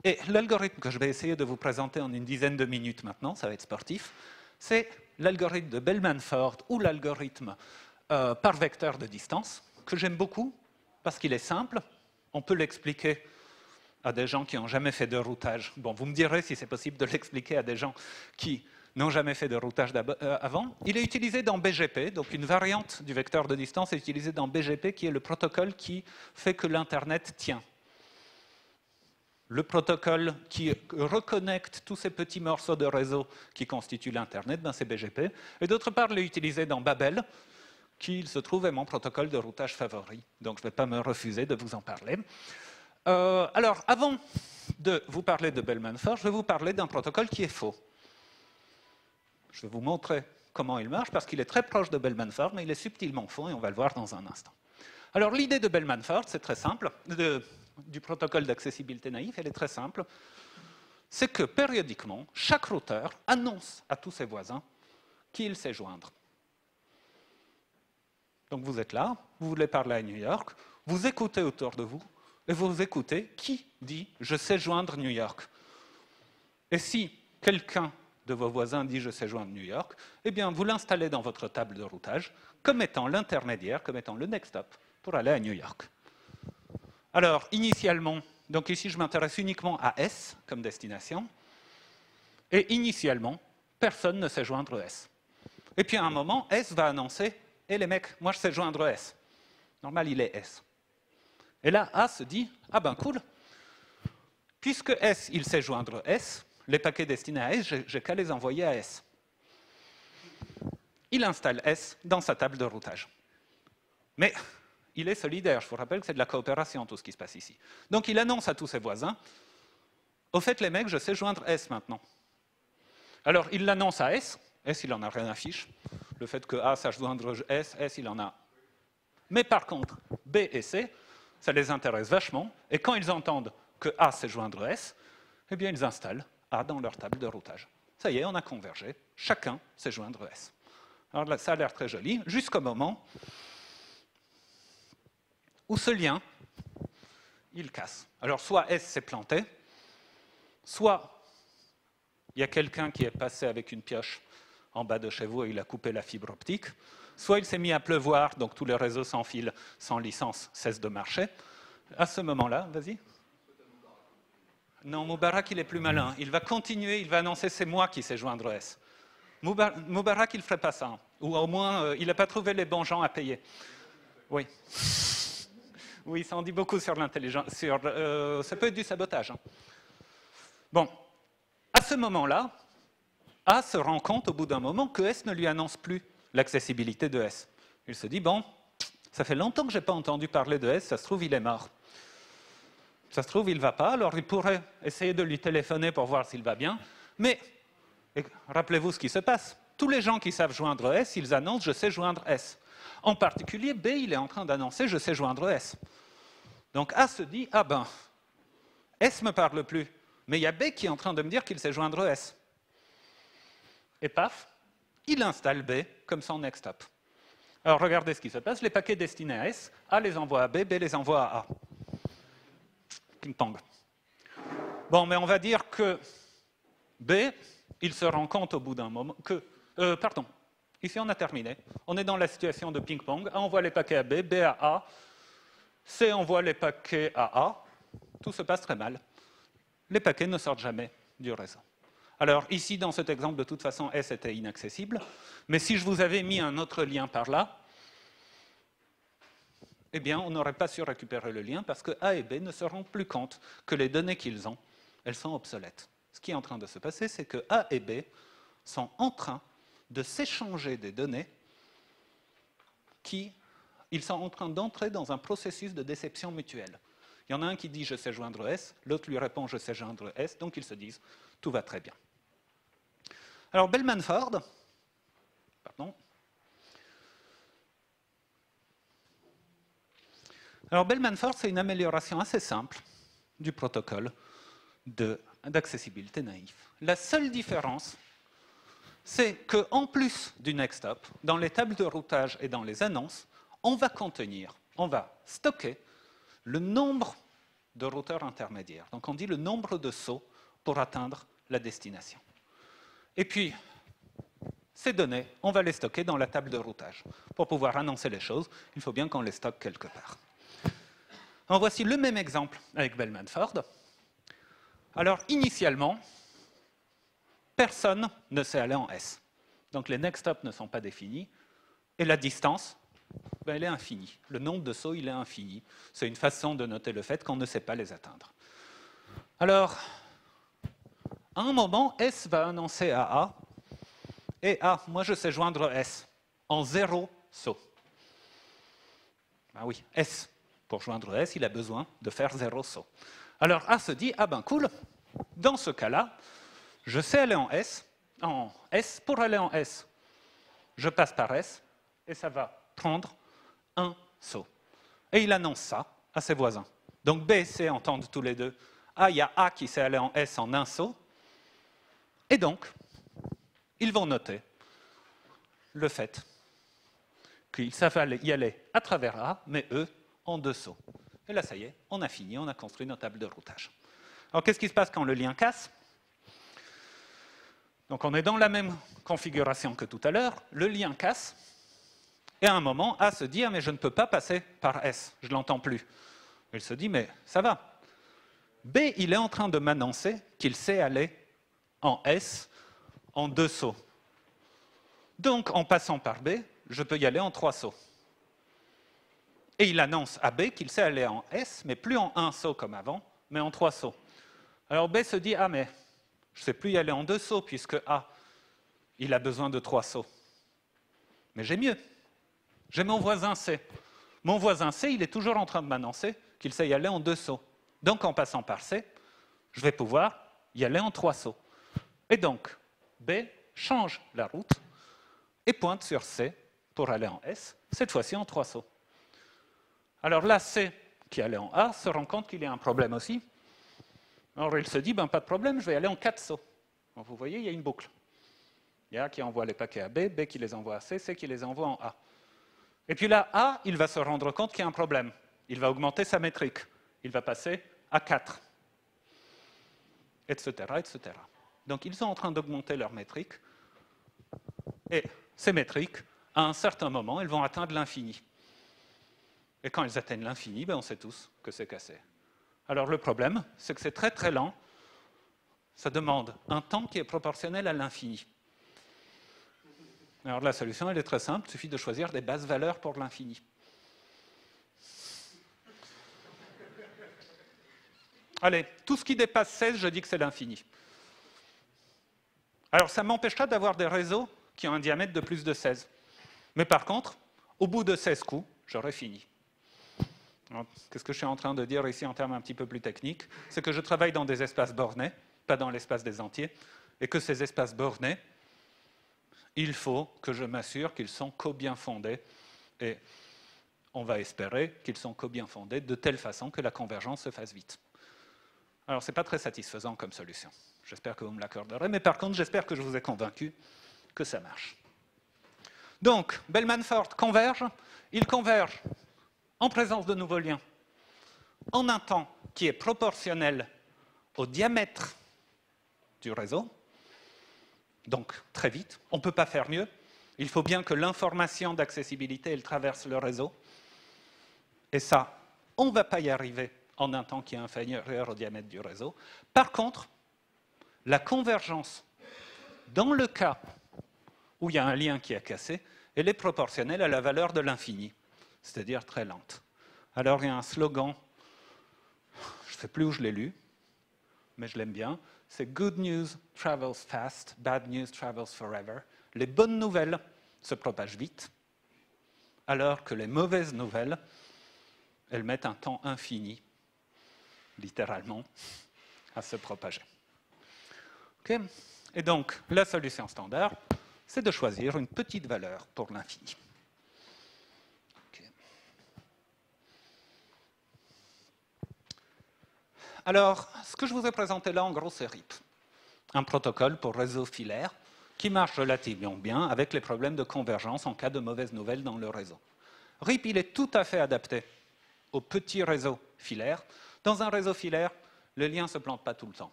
Et l'algorithme que je vais essayer de vous présenter en une dizaine de minutes maintenant, ça va être sportif, c'est l'algorithme de Bellman-Ford ou l'algorithme par vecteur de distance, que j'aime beaucoup parce qu'il est simple, on peut l'expliquer à des gens qui n'ont jamais fait de routage. Bon, vous me direz si c'est possible de l'expliquer à des gens qui n'ont jamais fait de routage avant. Il est utilisé dans BGP, donc une variante du vecteur de distance est utilisée dans BGP, qui est le protocole qui fait que l'Internet tient. Le protocole qui reconnecte tous ces petits morceaux de réseau qui constituent l'Internet, ben c'est BGP. Et d'autre part, il est utilisé dans Babel, qui, il se trouve, est mon protocole de routage favori. Donc, je ne vais pas me refuser de vous en parler. Alors, avant de vous parler de Bellman-Ford, je vais vous parler d'un protocole qui est faux. Je vais vous montrer comment il marche, parce qu'il est très proche de Bellman-Ford, mais il est subtilement faux, et on va le voir dans un instant. Alors, l'idée de Bellman-Ford, c'est très simple, du protocole d'accessibilité naïf, elle est très simple. C'est que, périodiquement, chaque routeur annonce à tous ses voisins qu'il sait joindre. Donc, vous êtes là, vous voulez parler à New York, vous écoutez autour de vous, et vous écoutez qui dit « je sais joindre New York ». Et si quelqu'un de vos voisins dit « je sais joindre New York », eh bien, vous l'installez dans votre table de routage comme étant l'intermédiaire, comme étant le next stop pour aller à New York. Alors, initialement, donc ici, je m'intéresse uniquement à S comme destination, et initialement, personne ne sait joindre S. Et puis, à un moment, S va annoncer « hé les mecs, moi je sais joindre S ». Normal, il est S. Et là, A se dit « ah ben cool, puisque S, il sait joindre S, les paquets destinés à S, j'ai qu'à les envoyer à S ». Il installe S dans sa table de routage. Mais il est solidaire, je vous rappelle que c'est de la coopération tout ce qui se passe ici. Donc il annonce à tous ses voisins « au fait les mecs, je sais joindre S maintenant ». Alors il l'annonce à S, S il en a rien à fiche, le fait que A sache joindre S, S il en a. Mais par contre, B et C, ça les intéresse vachement, et quand ils entendent que A sait joindre S, eh bien ils installent A dans leur table de routage. Ça y est, on a convergé, chacun sait joindre S. Alors là, ça a l'air très joli, jusqu'au moment où ce lien, il casse. Alors soit S s'est planté, soit il y a quelqu'un qui est passé avec une pioche en bas de chez vous et il a coupé la fibre optique, soit il s'est mis à pleuvoir, donc tous les réseaux sans fil, sans licence, cessent de marcher. À ce moment-là, vas-y. Non, Moubarak, il est plus malin. Il va continuer, il va annoncer « c'est moi qui sais joindre S ». Moubarak, il ne ferait pas ça. Ou au moins, il n'a pas trouvé les bons gens à payer. Oui. Oui, ça en dit beaucoup sur l'intelligence. Ça peut être du sabotage. Hein. Bon. À ce moment-là, A se rend compte au bout d'un moment que S ne lui annonce plus l'accessibilité de S. Il se dit, bon, ça fait longtemps que je n'ai pas entendu parler de S, ça se trouve, il est mort. Ça se trouve, il ne va pas, alors il pourrait essayer de lui téléphoner pour voir s'il va bien, mais rappelez-vous ce qui se passe. Tous les gens qui savent joindre S, ils annoncent « je sais joindre S ». En particulier, B, il est en train d'annoncer « je sais joindre S ». Donc A se dit « ah ben, S ne me parle plus, mais il y a B qui est en train de me dire qu'il sait joindre S ». Et paf, il installe B comme son next stop. Alors regardez ce qui se passe, les paquets destinés à S, A les envoie à B, B les envoie à A. Ping-pong. Bon, mais on va dire que B, il se rend compte au bout d'un moment que... pardon, ici on a terminé. On est dans la situation de ping-pong. A envoie les paquets à B, B à A, C envoie les paquets à A. Tout se passe très mal. Les paquets ne sortent jamais du réseau. Alors ici, dans cet exemple, de toute façon, S était inaccessible. Mais si je vous avais mis un autre lien par là, eh bien, on n'aurait pas su récupérer le lien parce que A et B ne se rendent plus compte que les données qu'ils ont, elles sont obsolètes. Ce qui est en train de se passer, c'est que A et B sont en train de s'échanger des données ils sont en train d'entrer dans un processus de déception mutuelle. Il y en a un qui dit « je sais joindre S », l'autre lui répond « je sais joindre S », donc ils se disent « tout va très bien ». Alors Bellman-Ford, c'est une amélioration assez simple du protocole d'accessibilité naïf. La seule différence, c'est qu'en plus du next hop, dans les tables de routage et dans les annonces, on va stocker le nombre de routeurs intermédiaires. Donc on dit le nombre de sauts pour atteindre la destination. Et puis, ces données, on va les stocker dans la table de routage. Pour pouvoir annoncer les choses, il faut bien qu'on les stocke quelque part. Alors voici le même exemple avec Bellman-Ford. Alors initialement, personne ne sait aller en S. Donc les next hops ne sont pas définis, et la distance, elle est infinie. Le nombre de sauts, il est infini. C'est une façon de noter le fait qu'on ne sait pas les atteindre. Alors, à un moment, S va annoncer à A, et A, moi je sais joindre S en 0 saut. Ben oui, S, pour joindre S, il a besoin de faire 0 saut. Alors A se dit, ah ben cool, dans ce cas-là, je sais aller en S. Pour aller en S, je passe par S, et ça va prendre un saut. Et il annonce ça à ses voisins. Donc B et C entendent tous les deux, ah, il y a A qui sait aller en S en un saut, et donc, ils vont noter le fait qu'ils savent y aller à travers A, mais eux, en 2 sauts. Et là, ça y est, on a fini, on a construit nos tables de routage. Alors, qu'est-ce qui se passe quand le lien casse? Donc, on est dans la même configuration que tout à l'heure, le lien casse, et à un moment, A se dit, ah, mais je ne peux pas passer par S, je ne l'entends plus. Il se dit, mais ça va. B, il est en train de m'annoncer qu'il sait aller en S en 2 sauts. Donc, en passant par B, je peux y aller en 3 sauts. Et il annonce à B qu'il sait aller en S, mais plus en 1 saut comme avant, mais en 3 sauts. Alors B se dit, ah mais je ne sais plus y aller en 2 sauts, puisque A, il a besoin de 3 sauts. Mais j'ai mieux. J'ai mon voisin C. Mon voisin C, il est toujours en train de m'annoncer qu'il sait y aller en 2 sauts. Donc, en passant par C, je vais pouvoir y aller en 3 sauts. Et donc, B change la route et pointe sur C pour aller en S, cette fois-ci en 3 sauts. Alors là, C, qui allait en A, se rend compte qu'il y a un problème aussi. Alors il se dit, ben, pas de problème, je vais aller en 4 sauts. Donc, vous voyez, il y a une boucle. Il y a A qui envoie les paquets à B, B qui les envoie à C, C qui les envoie en A. Et puis là, A, il va se rendre compte qu'il y a un problème. Il va augmenter sa métrique. Il va passer à 4, etc., etc. Donc ils sont en train d'augmenter leur métrique, et ces métriques, à un certain moment, elles vont atteindre l'infini. Et quand elles atteignent l'infini, ben on sait tous que c'est cassé. Alors le problème, c'est que c'est très très lent. Ça demande un temps qui est proportionnel à l'infini. Alors la solution, elle est très simple, il suffit de choisir des basses valeurs pour l'infini. Allez, tout ce qui dépasse 16, je dis que c'est l'infini. Alors ça m'empêchera d'avoir des réseaux qui ont un diamètre de plus de 16. Mais par contre, au bout de 16 coups, j'aurai fini. Qu'est-ce que je suis en train de dire ici en termes un petit peu plus techniques? C'est que je travaille dans des espaces bornés, pas dans l'espace des entiers, et que ces espaces bornés, il faut que je m'assure qu'ils sont co-bien fondés, et on va espérer qu'ils sont co-bien fondés de telle façon que la convergence se fasse vite. Alors, ce n'est pas très satisfaisant comme solution. J'espère que vous me l'accorderez, mais par contre, j'espère que je vous ai convaincu que ça marche. Donc, Bellman-Ford converge. Il converge en présence de nouveaux liens, en un temps qui est proportionnel au diamètre du réseau, donc très vite. On ne peut pas faire mieux. Il faut bien que l'information d'accessibilité, elle traverse le réseau. Et ça, on ne va pas y arriver en un temps qui est inférieur au diamètre du réseau. Par contre, la convergence, dans le cas où il y a un lien qui est cassé, elle est proportionnelle à la valeur de l'infini, c'est-à-dire très lente. Alors il y a un slogan, je ne sais plus où je l'ai lu, mais je l'aime bien, c'est « Good news travels fast, bad news travels forever ». Les bonnes nouvelles se propagent vite, alors que les mauvaises nouvelles, elles mettent un temps infini, littéralement, à se propager. Okay. Et donc, la solution standard, c'est de choisir une petite valeur pour l'infini. Okay. Alors, ce que je vous ai présenté là, en gros, c'est RIP, un protocole pour réseau filaire qui marche relativement bien avec les problèmes de convergence en cas de mauvaises nouvelles dans le réseau. RIP, il est tout à fait adapté aux petits réseaux filaires. Dans un réseau filaire, le lien ne se plante pas tout le temps.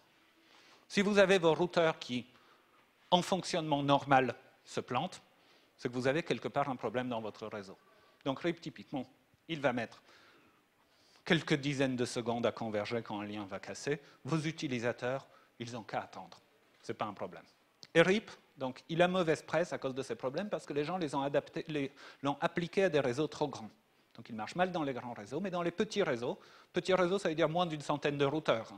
Si vous avez vos routeurs qui, en fonctionnement normal, se plantent, c'est que vous avez quelque part un problème dans votre réseau. Donc RIP, typiquement, il va mettre quelques dizaines de secondes à converger quand un lien va casser. Vos utilisateurs, ils n'ont qu'à attendre. Ce n'est pas un problème. Et RIP, donc, il a mauvaise presse à cause de ces problèmes parce que les gens l'ont appliqué à des réseaux trop grands. Donc il marche mal dans les grands réseaux, mais dans les petits réseaux, ça veut dire moins d'une centaine de routeurs.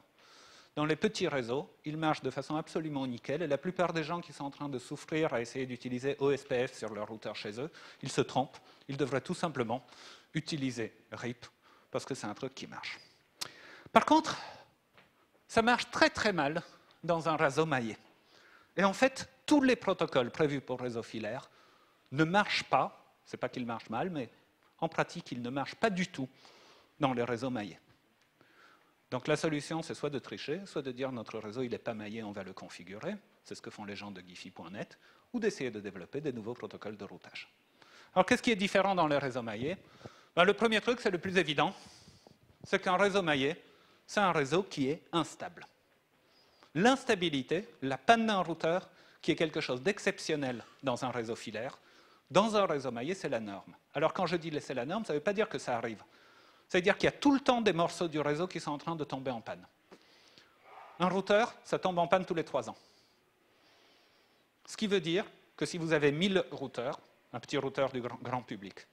Dans les petits réseaux, il marche de façon absolument nickel, et la plupart des gens qui sont en train de souffrir à essayer d'utiliser OSPF sur leur routeur chez eux, ils se trompent. Ils devraient tout simplement utiliser RIP, parce que c'est un truc qui marche. Par contre, ça marche très très mal dans un réseau maillé. Et en fait, tous les protocoles prévus pour réseau filaire ne marchent pas, c'est pas qu'ils marchent mal, mais en pratique, ils ne marchent pas du tout dans les réseaux maillés. Donc la solution, c'est soit de tricher, soit de dire notre réseau il n'est pas maillé, on va le configurer, c'est ce que font les gens de Giphy.net, ou d'essayer de développer des nouveaux protocoles de routage. Alors qu'est-ce qui est différent dans les réseaux maillés? Ben, le premier truc, c'est le plus évident, c'est qu'un réseau maillé, c'est un réseau qui est instable. L'instabilité, la panne d'un routeur, qui est quelque chose d'exceptionnel dans un réseau filaire, dans un réseau maillé, c'est la norme. Alors quand je dis c'est la norme, ça ne veut pas dire que ça arrive. Ça veut dire qu'il y a tout le temps des morceaux du réseau qui sont en train de tomber en panne. Un routeur, ça tombe en panne tous les 3 ans. Ce qui veut dire que si vous avez 1000 routeurs, un petit routeur du grand public,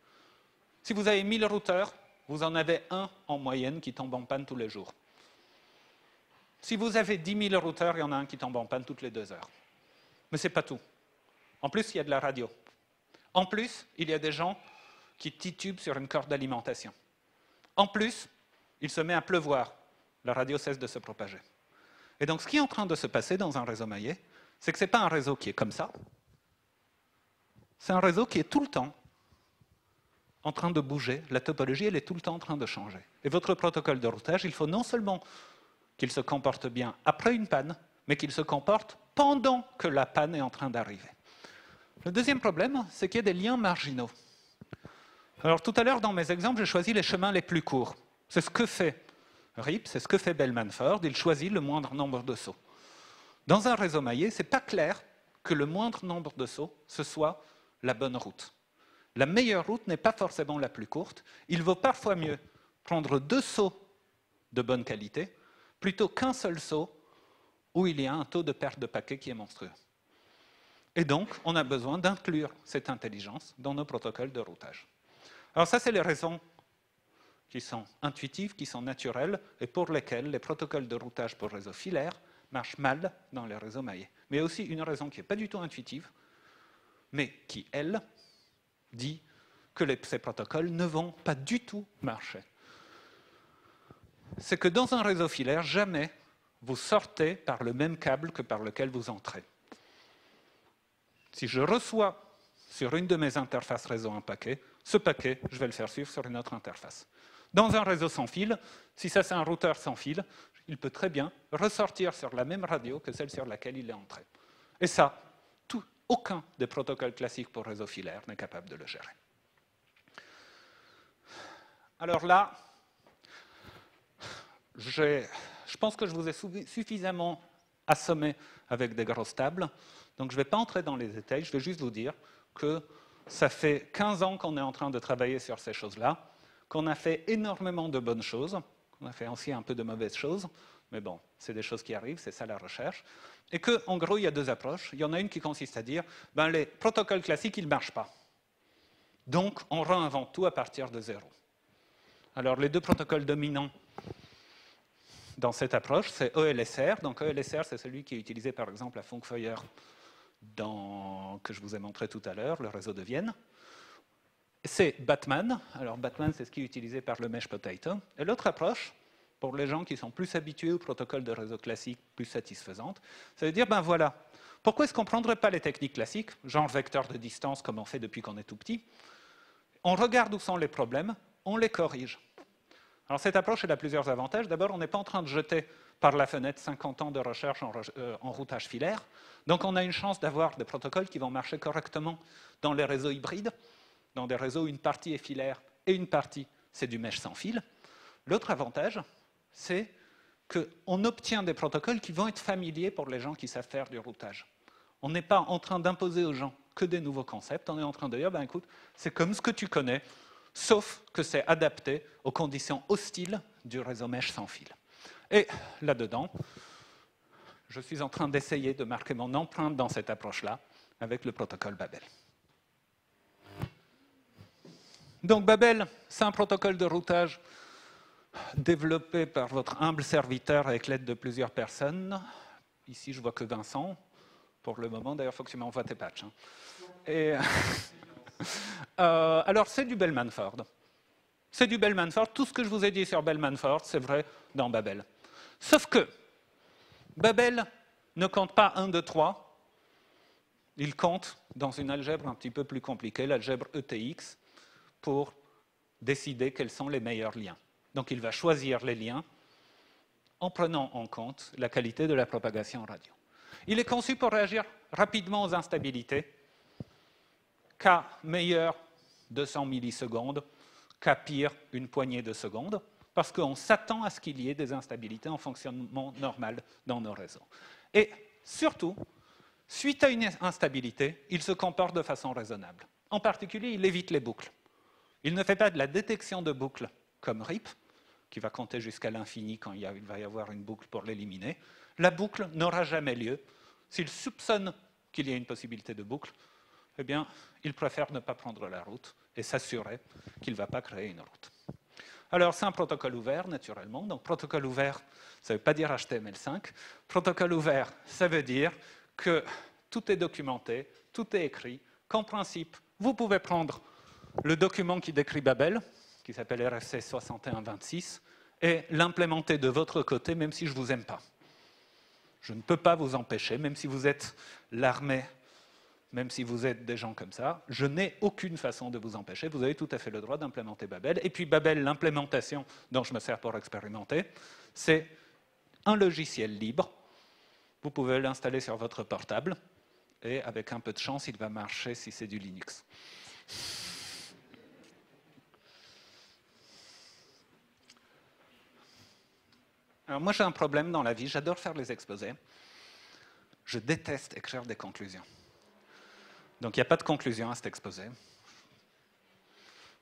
si vous avez 1000 routeurs, vous en avez un en moyenne qui tombe en panne tous les jours. Si vous avez 10 000 routeurs, il y en a un qui tombe en panne toutes les 2 heures. Mais ce n'est pas tout. En plus, il y a de la radio. En plus, il y a des gens qui titubent sur une corde d'alimentation. En plus, il se met à pleuvoir. La radio cesse de se propager. Et donc, ce qui est en train de se passer dans un réseau maillé, c'est que ce n'est pas un réseau qui est comme ça. C'est un réseau qui est tout le temps en train de bouger. La topologie, elle est tout le temps en train de changer. Et votre protocole de routage, il faut non seulement qu'il se comporte bien après une panne, mais qu'il se comporte pendant que la panne est en train d'arriver. Le deuxième problème, c'est qu'il y a des liens marginaux. Alors tout à l'heure, dans mes exemples, j'ai choisi les chemins les plus courts. C'est ce que fait RIP, c'est ce que fait Bellman-Ford, il choisit le moindre nombre de sauts. Dans un réseau maillé, ce n'est pas clair que le moindre nombre de sauts, ce soit la bonne route. La meilleure route n'est pas forcément la plus courte. Il vaut parfois mieux prendre 2 sauts de bonne qualité plutôt qu'un seul saut où il y a un taux de perte de paquets qui est monstrueux. Et donc, on a besoin d'inclure cette intelligence dans nos protocoles de routage. Alors ça, c'est les raisons qui sont intuitives, qui sont naturelles, et pour lesquelles les protocoles de routage pour réseau filaire marchent mal dans les réseaux maillés. Mais il y a aussi une raison qui n'est pas du tout intuitive, mais qui, elle, dit que ces protocoles ne vont pas du tout marcher. C'est que dans un réseau filaire, jamais vous sortez par le même câble que par lequel vous entrez. Si je reçois sur une de mes interfaces réseau un paquet, ce paquet, je vais le faire suivre sur une autre interface. Dans un réseau sans fil, si ça c'est un routeur sans fil, il peut très bien ressortir sur la même radio que celle sur laquelle il est entré. Et ça, aucun des protocoles classiques pour réseau filaire n'est capable de le gérer. Alors là, je pense que je vous ai suffisamment assommé avec des grosses tables, donc je ne vais pas entrer dans les détails, je vais juste vous dire que ça fait 15 ans qu'on est en train de travailler sur ces choses-là, qu'on a fait énormément de bonnes choses, qu'on a fait aussi un peu de mauvaises choses, mais bon, c'est des choses qui arrivent, c'est ça la recherche, et qu'en gros, il y a 2 approches. Il y en a une qui consiste à dire, ben, les protocoles classiques, ils ne marchent pas. Donc, on réinvente tout à partir de 0. Alors, les deux protocoles dominants dans cette approche, c'est OLSR. Donc, OLSR, c'est celui qui est utilisé, par exemple, à Funkfeuer, que je vous ai montré tout à l'heure, le réseau de Vienne. C'est Batman. Alors, Batman, c'est ce qui est utilisé par le Mesh Potato. Et l'autre approche, pour les gens qui sont plus habitués aux protocoles de réseau classique, plus satisfaisantes, ça veut dire, ben voilà, pourquoi est-ce qu'on ne prendrait pas les techniques classiques, genre vecteur de distance, comme on fait depuis qu'on est tout petit? On regarde où sont les problèmes, on les corrige. Alors, cette approche, elle a plusieurs avantages. D'abord, on n'est pas en train de jeter par la fenêtre 50 ans de recherche en routage filaire. Donc, on a une chance d'avoir des protocoles qui vont marcher correctement dans les réseaux hybrides, dans des réseaux où une partie est filaire et une partie, c'est du mesh sans fil. L'autre avantage, c'est qu'on obtient des protocoles qui vont être familiers pour les gens qui savent faire du routage. On n'est pas en train d'imposer aux gens que des nouveaux concepts, on est en train de dire, ben écoute, c'est comme ce que tu connais, sauf que c'est adapté aux conditions hostiles du réseau mesh sans fil. Et là-dedans, je suis en train d'essayer de marquer mon empreinte dans cette approche-là avec le protocole Babel. Donc Babel, c'est un protocole de routage développé par votre humble serviteur avec l'aide de plusieurs personnes. Ici, je vois que Vincent, pour le moment. D'ailleurs, il faut que tu m'envoies tes patchs. Hein. Et, alors, c'est du Bell-Manford. C'est du Bell-Manford. Tout ce que je vous ai dit sur Bell-Manford, c'est vrai dans Babel. Sauf que Babel ne compte pas 1, 2, 3. Il compte dans une algèbre un petit peu plus compliquée, l'algèbre ETX, pour décider quels sont les meilleurs liens. Donc il va choisir les liens en prenant en compte la qualité de la propagation radio. Il est conçu pour réagir rapidement aux instabilités, K meilleur 200 millisecondes, K pire une poignée de secondes, parce qu'on s'attend à ce qu'il y ait des instabilités en fonctionnement normal dans nos réseaux. Et surtout, suite à une instabilité, il se comporte de façon raisonnable. En particulier, il évite les boucles. Il ne fait pas de la détection de boucles comme RIP, qui va compter jusqu'à l'infini quand il va y avoir une boucle pour l'éliminer. La boucle n'aura jamais lieu. S'il soupçonne qu'il y a une possibilité de boucle, eh bien, il préfère ne pas prendre la route et s'assurer qu'il ne va pas créer une route. Alors, c'est un protocole ouvert, naturellement. Donc, protocole ouvert, ça ne veut pas dire HTML5. Protocole ouvert, ça veut dire que tout est documenté, tout est écrit, qu'en principe, vous pouvez prendre le document qui décrit Babel, qui s'appelle RFC 6126, et l'implémenter de votre côté, même si je ne vous aime pas. Je ne peux pas vous empêcher, même si vous êtes l'armée, même si vous êtes des gens comme ça, je n'ai aucune façon de vous empêcher. Vous avez tout à fait le droit d'implémenter Babel. Et puis Babel, l'implémentation dont je me sers pour expérimenter, c'est un logiciel libre. Vous pouvez l'installer sur votre portable, et avec un peu de chance, il va marcher si c'est du Linux. Alors moi, j'ai un problème dans la vie, j'adore faire les exposés. Je déteste écrire des conclusions. Donc, il n'y a pas de conclusion à cet exposé.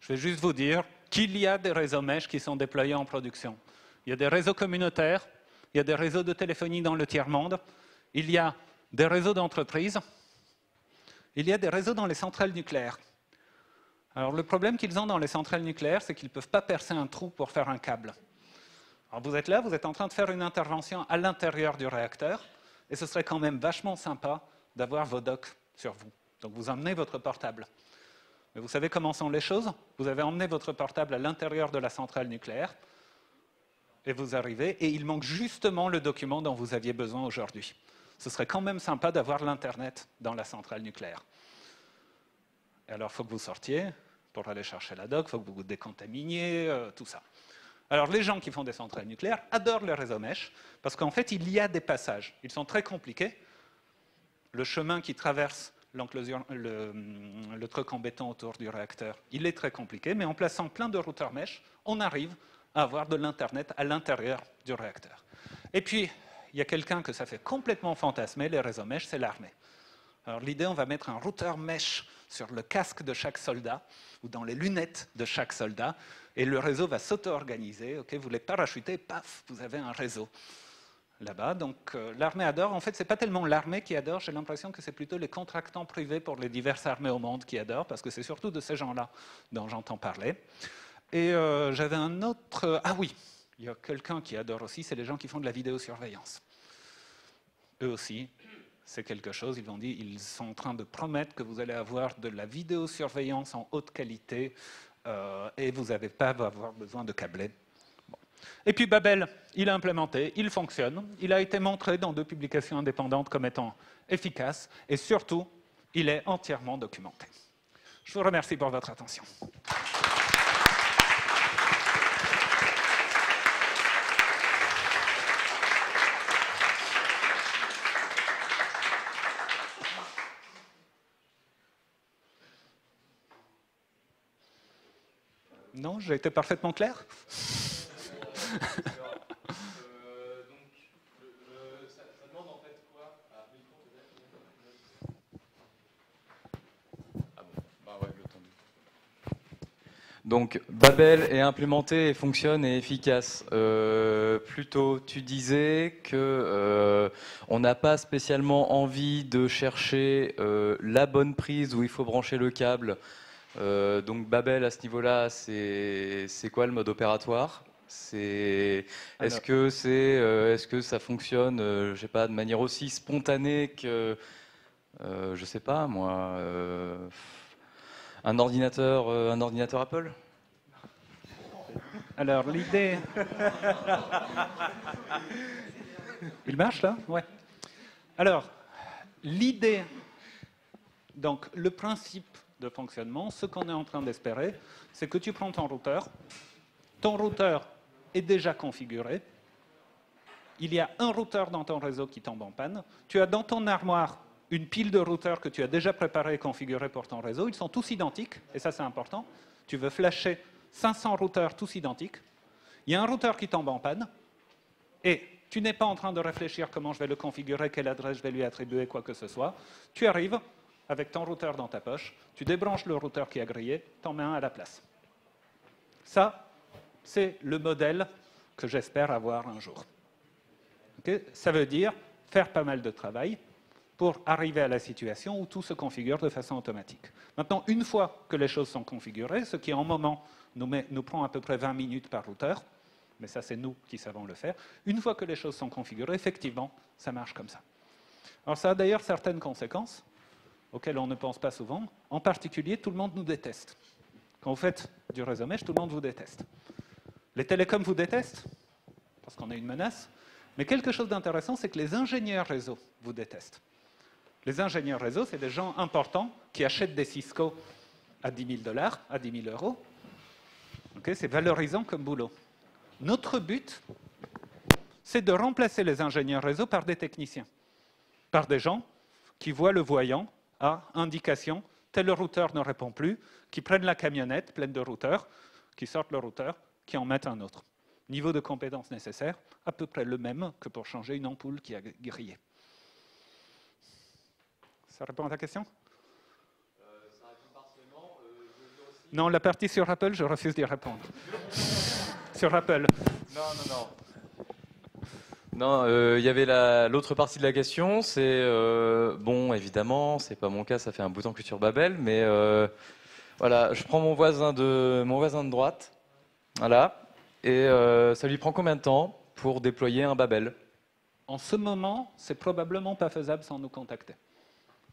Je vais juste vous dire qu'il y a des réseaux mesh qui sont déployés en production. Il y a des réseaux communautaires, il y a des réseaux de téléphonie dans le tiers-monde, il y a des réseaux d'entreprises, il y a des réseaux dans les centrales nucléaires. Alors, le problème qu'ils ont dans les centrales nucléaires, c'est qu'ils ne peuvent pas percer un trou pour faire un câble. Alors vous êtes là, vous êtes en train de faire une intervention à l'intérieur du réacteur, et ce serait quand même vachement sympa d'avoir vos docks sur vous. Donc vous emmenez votre portable. Mais vous savez comment sont les choses? Vous avez emmené votre portable à l'intérieur de la centrale nucléaire, et vous arrivez, et il manque justement le document dont vous aviez besoin aujourd'hui. Ce serait quand même sympa d'avoir l'Internet dans la centrale nucléaire. Et alors il faut que vous sortiez pour aller chercher la dock, il faut que vous vous décontaminiez, tout ça. Alors, les gens qui font des centrales nucléaires adorent les réseaux mesh, parce qu'en fait, il y a des passages. Ils sont très compliqués. Le chemin qui traverse l'enclosure, le truc en béton autour du réacteur, il est très compliqué, mais en plaçant plein de routeurs mesh, on arrive à avoir de l'Internet à l'intérieur du réacteur. Et puis, il y a quelqu'un que ça fait complètement fantasmer, les réseaux mesh, c'est l'armée. Alors l'idée, on va mettre un routeur mesh sur le casque de chaque soldat, ou dans les lunettes de chaque soldat, et le réseau va s'auto-organiser. Okay, vous les parachutez, paf, vous avez un réseau là-bas. Donc l'armée adore. En fait, ce n'est pas tellement l'armée qui adore, j'ai l'impression que c'est plutôt les contractants privés pour les diverses armées au monde qui adorent, parce que c'est surtout de ces gens-là dont j'entends parler. Et j'avais un autre... ah oui, il y a quelqu'un qui adore aussi, c'est les gens qui font de la vidéosurveillance. Eux aussi, c'est quelque chose, ils sont en train de promettre que vous allez avoir de la vidéosurveillance en haute qualité et vous n'allez pas avoir besoin de câbler. Bon. Et puis Babel, il a implémenté, il fonctionne, il a été montré dans 2 publications indépendantes comme étant efficace et surtout, il est entièrement documenté. Je vous remercie pour votre attention. Non, j'ai été parfaitement clair. Donc, Babel est implémenté et fonctionne et efficace. Plutôt, tu disais que on n'a pas spécialement envie de chercher la bonne prise où il faut brancher le câble. Donc, Babel, à ce niveau-là, c'est quoi le mode opératoire? Est-ce que ça fonctionne, je sais pas, de manière aussi spontanée que, je sais pas, moi. Un ordinateur Apple? Alors, l'idée... Il marche, là? Ouais. Alors, l'idée... Donc, le principe de fonctionnement, ce qu'on est en train d'espérer, c'est que tu prends ton routeur est déjà configuré, il y a un routeur dans ton réseau qui tombe en panne, tu as dans ton armoire une pile de routeurs que tu as déjà préparés et configurés pour ton réseau. Ils sont tous identiques, et ça c'est important. Tu veux flasher 500 routeurs tous identiques. Il y a un routeur qui tombe en panne, et tu n'es pas en train de réfléchir comment je vais le configurer, quelle adresse je vais lui attribuer, quoi que ce soit. Tu arrives avec ton routeur dans ta poche, tu débranches le routeur qui a grillé, t'en mets un à la place. Ça, c'est le modèle que j'espère avoir un jour. Okay? Ça veut dire faire pas mal de travail pour arriver à la situation où tout se configure de façon automatique. Maintenant, une fois que les choses sont configurées, ce qui en moment nous prend à peu près 20 minutes par routeur, mais ça c'est nous qui savons le faire, une fois que les choses sont configurées, effectivement, ça marche comme ça. Alors ça a d'ailleurs certaines conséquences auxquelles on ne pense pas souvent. En particulier, tout le monde nous déteste. Quand vous faites du réseau mesh, tout le monde vous déteste. Les télécoms vous détestent, parce qu'on a une menace, mais quelque chose d'intéressant, c'est que les ingénieurs réseau vous détestent. Les ingénieurs réseau, c'est des gens importants qui achètent des Cisco à 10 000 $, à 10 000 €. Okay, c'est valorisant comme boulot. Notre but, c'est de remplacer les ingénieurs réseau par des techniciens, par des gens qui voient le voyant à indication, tel routeur ne répond plus, qui prennent la camionnette pleine de routeurs, qui sortent le routeur, qui en mettent un autre. Niveau de compétence nécessaire, à peu près le même que pour changer une ampoule qui a grillé. Ça répond à ta question? Ça répond partiellement. Non, la partie sur Apple, je refuse d'y répondre. Sur Apple. Non. Non, il y avait l'autre partie de la question, c'est, bon, évidemment, c'est pas mon cas, ça fait un bout de temps que je suis sur Babel, mais voilà, je prends mon voisin de droite, voilà, et ça lui prend combien de temps pour déployer un Babel? En ce moment, c'est probablement pas faisable sans nous contacter.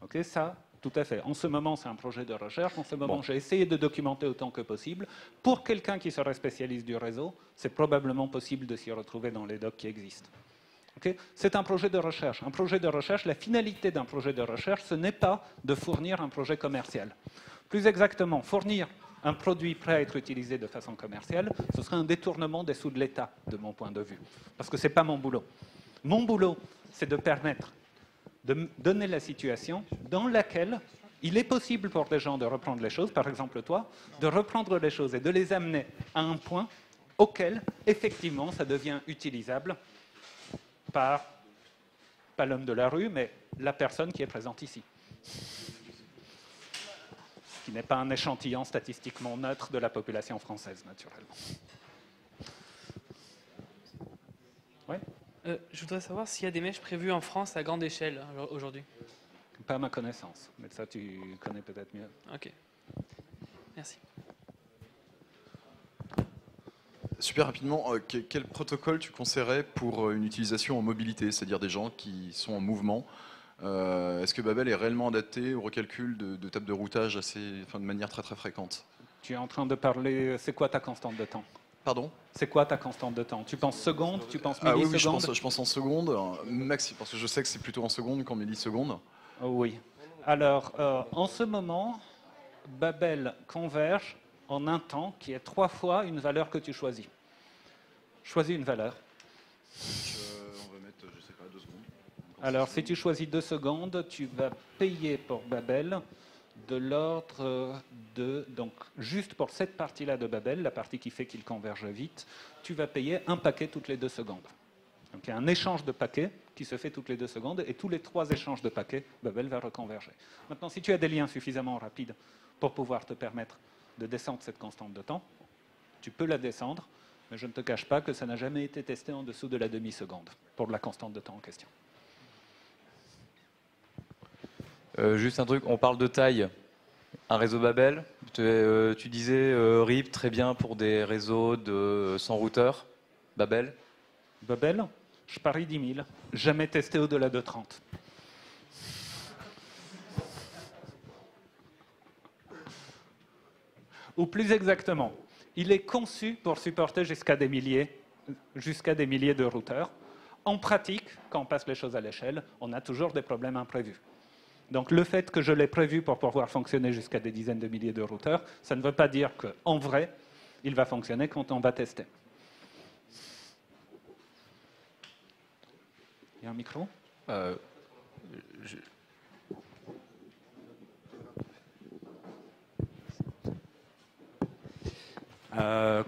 Ok, ça, tout à fait. En ce moment, c'est un projet de recherche. En ce moment, j'ai essayé de documenter autant que possible. Pour quelqu'un qui serait spécialiste du réseau, c'est probablement possible de s'y retrouver dans les docs qui existent. Okay, c'est un projet de recherche. Un projet de recherche, la finalité d'un projet de recherche, ce n'est pas de fournir un projet commercial. Plus exactement, fournir un produit prêt à être utilisé de façon commerciale, ce serait un détournement des sous de l'État, de mon point de vue. Parce que ce n'est pas mon boulot. Mon boulot, c'est de permettre de donner la situation dans laquelle il est possible pour des gens de reprendre les choses, par exemple toi, de reprendre les choses et de les amener à un point auquel, effectivement, ça devient utilisable par, pas l'homme de la rue, mais la personne qui est présente ici. Qui n'est pas un échantillon statistiquement neutre de la population française, naturellement. Oui ? Je voudrais savoir s'il y a des mèches prévues en France à grande échelle aujourd'hui. Pas à ma connaissance, mais ça tu connais peut-être mieux. Ok. Merci. Super rapidement, quel protocole tu conseillerais pour une utilisation en mobilité, c'est-à-dire des gens qui sont en mouvement? Est-ce que Babel est réellement adapté au recalcul de tables de routage de manière très très fréquente? Tu es en train de parler, c'est quoi ta constante de temps? Pardon? C'est quoi ta constante de temps? Tu penses secondes? Tu penses Ah oui, millisecondes? je pense en secondes, maxi, parce que je sais que c'est plutôt en secondes qu'en millisecondes. Oui. Alors, en ce moment, Babel converge en un temps qui est 3 fois une valeur que tu choisis. Choisis une valeur. On va mettre, je sais pas, 2 secondes. Alors, si tu choisis 2 secondes, tu vas payer pour Babel de l'ordre de... Donc, juste pour cette partie-là de Babel, la partie qui fait qu'il converge vite, tu vas payer un paquet toutes les 2 secondes. Donc, il y a un échange de paquets qui se fait toutes les 2 secondes, et tous les 3 échanges de paquets, Babel va reconverger. Maintenant, si tu as des liens suffisamment rapides pour pouvoir te permettre de descendre cette constante de temps, tu peux la descendre, mais je ne te cache pas que ça n'a jamais été testé en dessous de la demi-seconde pour la constante de temps en question. Juste un truc, on parle de taille. Un réseau Babel, tu disais RIP très bien pour des réseaux de 100 routeurs. Babel? Babel, je parie 10 000. Jamais testé au-delà de 30. Ou plus exactement, il est conçu pour supporter jusqu'à des milliers de routeurs. En pratique, quand on passe les choses à l'échelle, on a toujours des problèmes imprévus. Donc le fait que je l'ai prévu pour pouvoir fonctionner jusqu'à des dizaines de milliers de routeurs, ça ne veut pas dire qu'en vrai, il va fonctionner quand on va tester. Il y a un micro?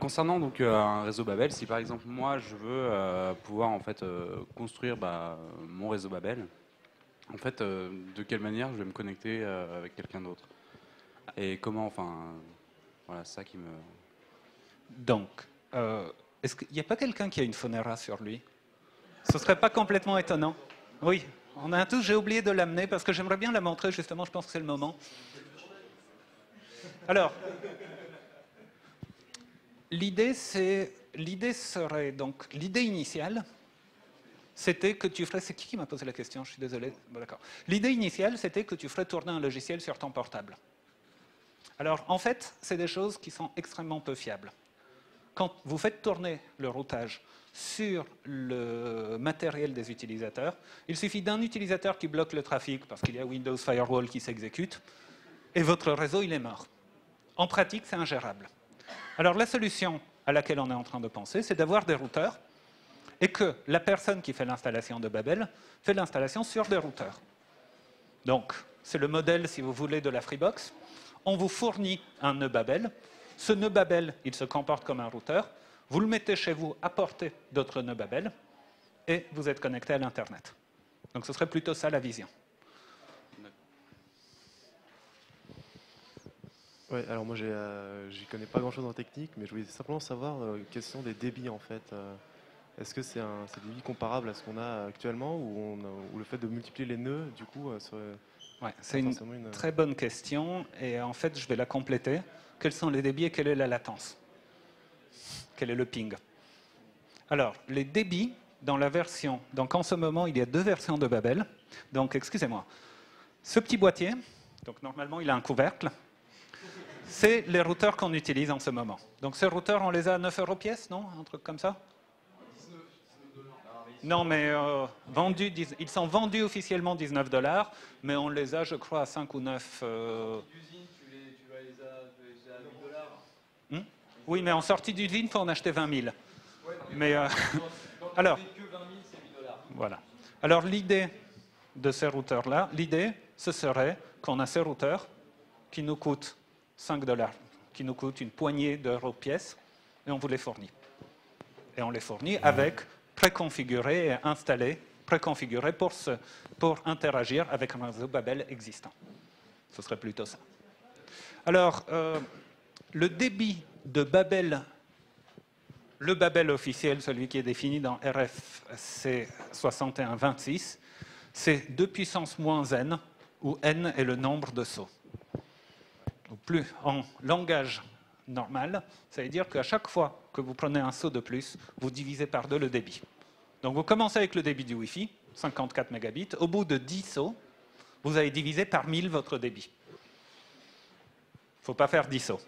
Concernant donc un réseau Babel, si par exemple moi je veux pouvoir en fait construire mon réseau Babel, en fait de quelle manière je vais me connecter avec quelqu'un d'autre et comment, enfin voilà, c'est ça qui me... Donc, est-ce qu'il n'y a pas quelqu'un qui a une Fonera sur lui? Ce serait pas complètement étonnant? Oui, on a un tout, j'ai oublié de l'amener parce que j'aimerais bien la montrer justement, je pense que c'est le moment. Alors, l'idée initiale, c'était que tu ferais... C'est qui m'a posé la question? Je suis désolé. Bon, d'accord. L'idée initiale, c'était que tu ferais tourner un logiciel sur ton portable. Alors, en fait, c'est des choses qui sont extrêmement peu fiables. Quand vous faites tourner le routage sur le matériel des utilisateurs, il suffit d'un utilisateur qui bloque le trafic parce qu'il y a Windows Firewall qui s'exécute, et votre réseau, il est mort. En pratique, c'est ingérable. Alors la solution à laquelle on est en train de penser, c'est d'avoir des routeurs et que la personne qui fait l'installation de Babel fait l'installation sur des routeurs. Donc, c'est le modèle, si vous voulez, de la Freebox. On vous fournit un nœud Babel. Ce nœud Babel, il se comporte comme un routeur. Vous le mettez chez vous à portée d'autres nœuds Babel et vous êtes connecté à l'Internet. Donc ce serait plutôt ça la vision. Ouais, alors moi j'y connais pas grand chose en technique, mais je voulais simplement savoir quels sont les débits en fait. Est-ce que c'est des débits comparables à ce qu'on a actuellement ou le fait de multiplier les nœuds du coup serait... Ouais, c'est une très bonne question et en fait je vais la compléter. Quels sont les débits et quelle est la latence? Quel est le ping? Alors, les débits dans la version... Donc en ce moment, il y a 2 versions de Babel. Donc, excusez-moi. Ce petit boîtier, donc normalement il a un couvercle, c'est les routeurs qu'on utilise en ce moment. Donc ces routeurs, on les a à 9 € pièce, non? Un truc comme ça? Non, mais ils sont vendus officiellement 19 $, mais on les a, je crois, à 5 ou 9... Oui, mais en sortie d'usine, il faut en acheter 20 000. Mais, alors, voilà. Alors l'idée de ces routeurs-là, ce serait qu'on a ces routeurs qui nous coûtent 5 $, qui nous coûtent une poignée d'euros pièce, et on vous les fournit. Et on les fournit avec préconfigurés et installés, préconfigurés pour interagir avec un réseau Babel existant. Ce serait plutôt ça. Alors, le débit de Babel, le Babel officiel, celui qui est défini dans RFC 6126, c'est 2 puissance moins n, où n est le nombre de sauts. Plus en langage normal, ça veut dire qu'à chaque fois que vous prenez un saut de plus, vous divisez par 2 le débit. Donc vous commencez avec le débit du Wi-Fi, 54 mégabits. Au bout de 10 sauts, vous avez divisé par 1000 votre débit. Il ne faut pas faire 10 sauts.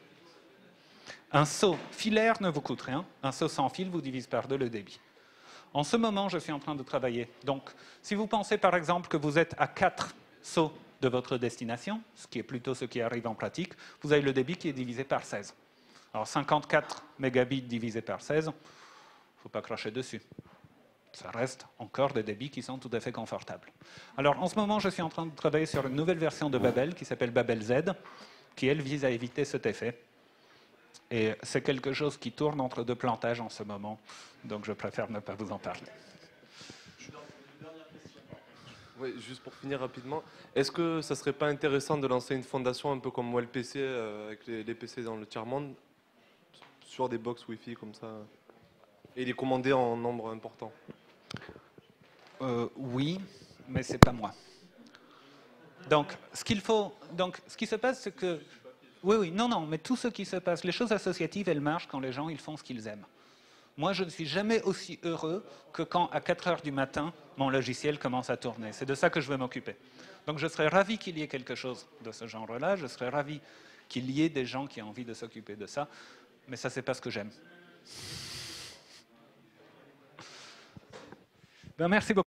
Un saut filaire ne vous coûte rien. Un saut sans fil vous divise par 2 le débit. En ce moment, je suis en train de travailler. Donc, si vous pensez par exemple que vous êtes à 4 sauts de votre destination, ce qui est plutôt ce qui arrive en pratique, vous avez le débit qui est divisé par 16. Alors 54 mégabits divisé par 16, il ne faut pas cracher dessus. Ça reste encore des débits qui sont tout à fait confortables. Alors en ce moment, je suis en train de travailler sur une nouvelle version de Babel qui s'appelle Babel Z, qui elle vise à éviter cet effet. Et c'est quelque chose qui tourne entre 2 plantages en ce moment, donc je préfère ne pas vous en parler. Oui, juste pour finir rapidement, est-ce que ça serait pas intéressant de lancer une fondation un peu comme OLPC avec les PC dans le tiers-monde sur des box Wi-Fi comme ça et les commander en nombre important? Oui, mais c'est pas moi. Donc, ce qui se passe, c'est que... Oui, non, mais tout ce qui se passe, les choses associatives, elles marchent quand les gens ils font ce qu'ils aiment. Moi, je ne suis jamais aussi heureux que quand, à 4 heures du matin, mon logiciel commence à tourner. C'est de ça que je vais m'occuper. Donc, je serais ravi qu'il y ait quelque chose de ce genre-là. Je serais ravi qu'il y ait des gens qui aient envie de s'occuper de ça. Mais ça, c'est pas ce que j'aime. Ben, merci beaucoup.